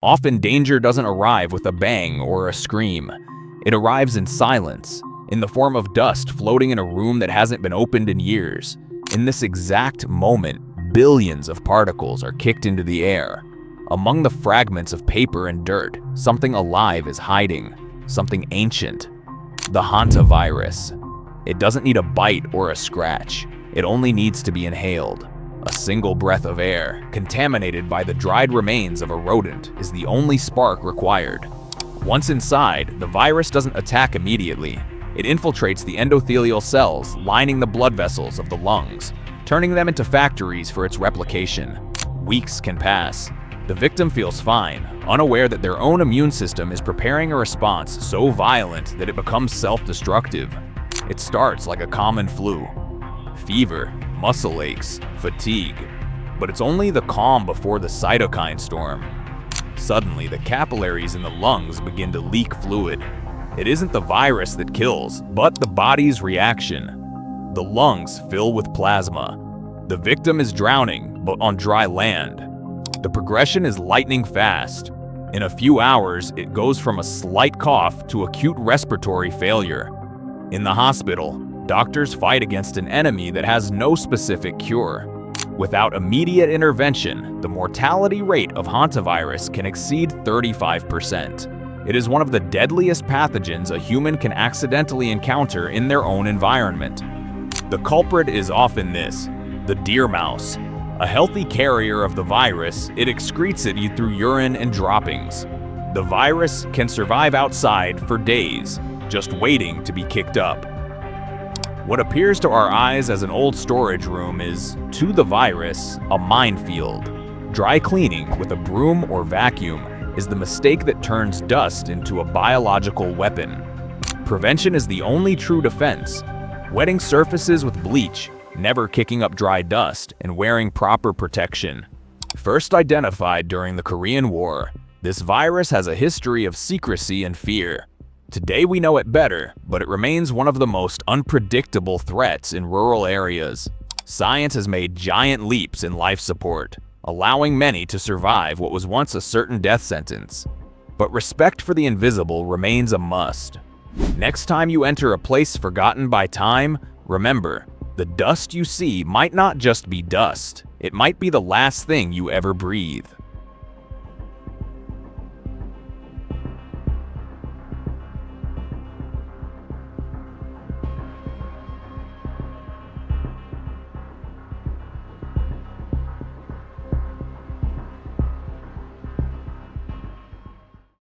Often danger doesn't arrive with a bang or a scream. It arrives in silence, in the form of dust floating in a room that hasn't been opened in years. In this exact moment, billions of particles are kicked into the air. Among the fragments of paper and dirt, something alive is hiding, something ancient. The Hantavirus. It doesn't need a bite or a scratch. It only needs to be inhaled. A single breath of air, contaminated by the dried remains of a rodent, is the only spark required. Once inside, the virus doesn't attack immediately. It infiltrates the endothelial cells lining the blood vessels of the lungs, turning them into factories for its replication. Weeks can pass. The victim feels fine, unaware that their own immune system is preparing a response so violent that it becomes self-destructive. It starts like a common flu. Fever, muscle aches, fatigue. But it's only the calm before the cytokine storm. Suddenly, the capillaries in the lungs begin to leak fluid. It isn't the virus that kills, but the body's reaction. The lungs fill with plasma. The victim is drowning, but on dry land. The progression is lightning fast. In a few hours, it goes from a slight cough to acute respiratory failure. In the hospital, doctors fight against an enemy that has no specific cure. Without immediate intervention, the mortality rate of hantavirus can exceed 35%. It is one of the deadliest pathogens a human can accidentally encounter in their own environment. The culprit is often this: the deer mouse. A healthy carrier of the virus, it excretes it through urine and droppings. The virus can survive outside for days, just waiting to be kicked up. What appears to our eyes as an old storage room is, to the virus, a minefield. Dry cleaning with a broom or vacuum is the mistake that turns dust into a biological weapon. Prevention is the only true defense. Wetting surfaces with bleach, never kicking up dry dust, and wearing proper protection. First identified during the Korean War, this virus has a history of secrecy and fear. Today we know it better, but it remains one of the most unpredictable threats in rural areas. Science has made giant leaps in life support, allowing many to survive what was once a certain death sentence. But respect for the invisible remains a must. Next time you enter a place forgotten by time, remember, the dust you see might not just be dust. It might be the last thing you ever breathe.